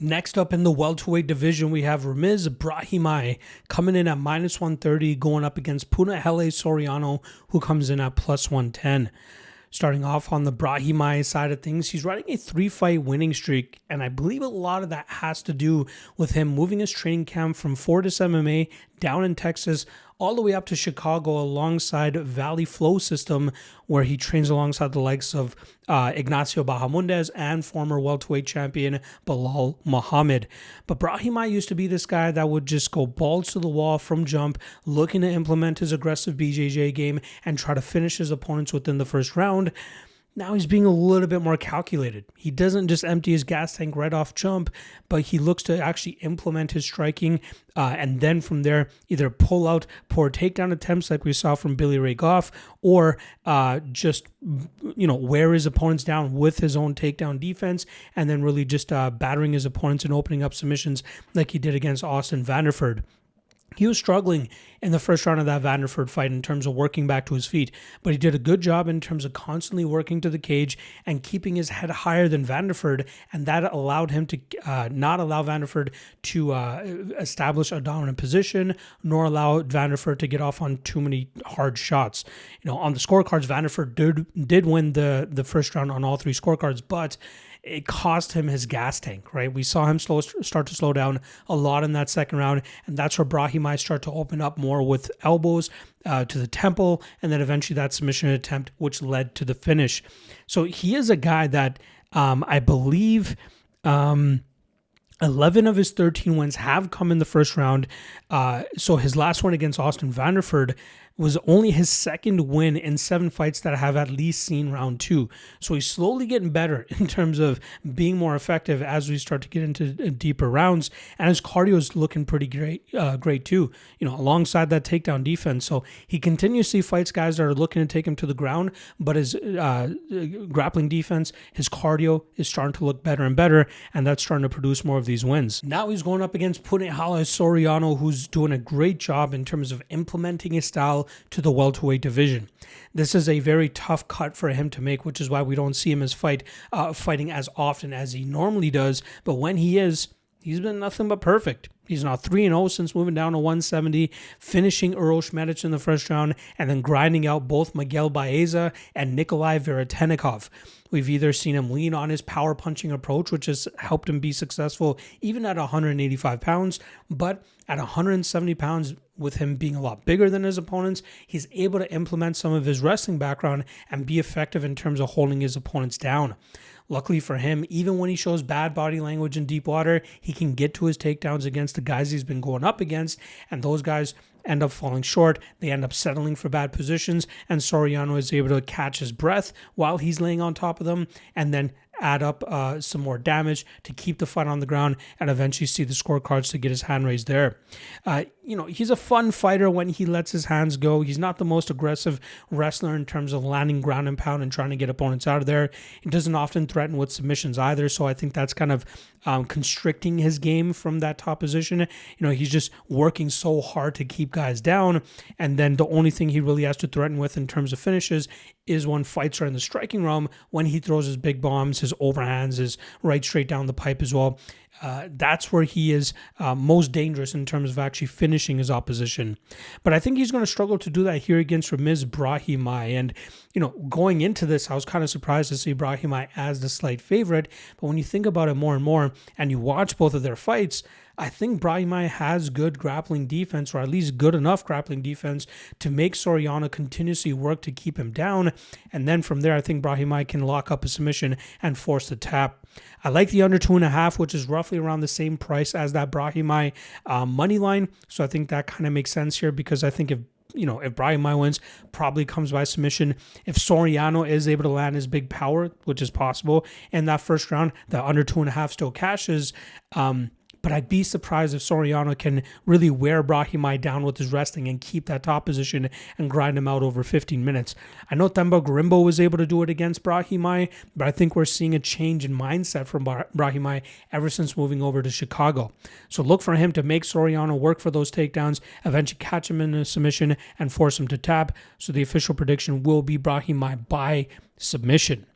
Next up in the welterweight division, we have Brahimaj coming in at -130, going up against Punahele Soriano, who comes in at +110. Starting off on the Brahimaj side of things, he's riding a 3-fight winning streak, and I believe a lot of that has to do with him moving his training camp from Fortis MMA down in Texas all the way up to Chicago alongside Valley Flow System, where he trains alongside the likes of Ignacio Bahamundes and former welterweight champion Bilal Muhammad. But Brahimaj used to be this guy that would just go balls to the wall from jump, looking to implement his aggressive BJJ game and try to finish his opponents within the first round. Now he's being a little bit more calculated. He doesn't just empty his gas tank right off jump, but he looks to actually implement his striking and then from there either pull out poor takedown attempts like we saw from Billy Ray Goff, or just wear his opponents down with his own takedown defense, and then really just battering his opponents and opening up submissions like he did against Austin Vanderford. He was struggling in the first round of that Vanderford fight in terms of working back to his feet, but he did a good job in terms of constantly working to the cage and keeping his head higher than Vanderford, and that allowed him to not allow Vanderford to establish a dominant position, nor allow Vanderford to get off on too many hard shots. On the scorecards, Vanderford did win the first round on all three scorecards, but it cost him his gas tank, right? We saw him start to slow down a lot in that second round, and that's where Brahimaj start to open up more with elbows to the temple, and then eventually that submission attempt, which led to the finish. So he is a guy that I believe 11 of his 13 wins have come in the first round. So his last one against Austin Vanderford was only his second win in 7 fights that have at least seen round 2. So he's slowly getting better in terms of being more effective as we start to get into deeper rounds. And his cardio is looking pretty great too, alongside that takedown defense. So he continuously fights guys that are looking to take him to the ground, but his grappling defense, his cardio is starting to look better and better, and that's starting to produce more of these wins. Now he's going up against Punahele Soriano, who's doing a great job in terms of implementing his style to the welterweight division. This is a very tough cut for him to make, which is why we don't see him fighting as often as he normally does. But when he is, he's been nothing but perfect. He's now 3-0 since moving down to 170, finishing Earl Schmedich in the first round, and then grinding out both Miguel Baeza and Nikolai Veretennikov. We've either seen him lean on his power punching approach, which has helped him be successful even at 185 pounds, but at 170 pounds, with him being a lot bigger than his opponents, he's able to implement some of his wrestling background and be effective in terms of holding his opponents down. Luckily for him, even when he shows bad body language in deep water, he can get to his takedowns against the guys he's been going up against, and those guys end up falling short. They end up settling for bad positions, and Soriano is able to catch his breath while he's laying on top of them, and then add up some more damage to keep the fight on the ground and eventually see the scorecards to get his hand raised there. He's a fun fighter when he lets his hands go. He's not the most aggressive wrestler in terms of landing ground and pound and trying to get opponents out of there. He doesn't often threaten with submissions either, so I think that's kind of constricting his game from that top position. He's just working so hard to keep guys down, and then the only thing he really has to threaten with in terms of finishes is when fights are in the striking realm, when he throws his big bombs, his overhands, his right straight down the pipe as well. That's where he is most dangerous in terms of actually finishing his opposition. But I think he's going to struggle to do that here against Brahimaj. And, going into this, I was kind of surprised to see Brahimaj as the slight favorite. But when you think about it more and more, and you watch both of their fights, I think Brahimaj has good grappling defense, or at least good enough grappling defense to make Soriano continuously work to keep him down. And then from there, I think Brahimaj can lock up a submission and force the tap. I like the under 2.5, which is roughly around the same price as that Brahimaj money line. So I think that kind of makes sense here, because I think if Brahimaj wins, probably comes by submission. If Soriano is able to land his big power, which is possible, in that first round, the under 2.5 still cashes. But I'd be surprised if Soriano can really wear Brahimaj down with his wrestling and keep that top position and grind him out over 15 minutes. I know Themba Gorimbo was able to do it against Brahimaj, but I think we're seeing a change in mindset from Brahimaj ever since moving over to Chicago. So look for him to make Soriano work for those takedowns, eventually catch him in a submission and force him to tap. So the official prediction will be Brahimaj by submission.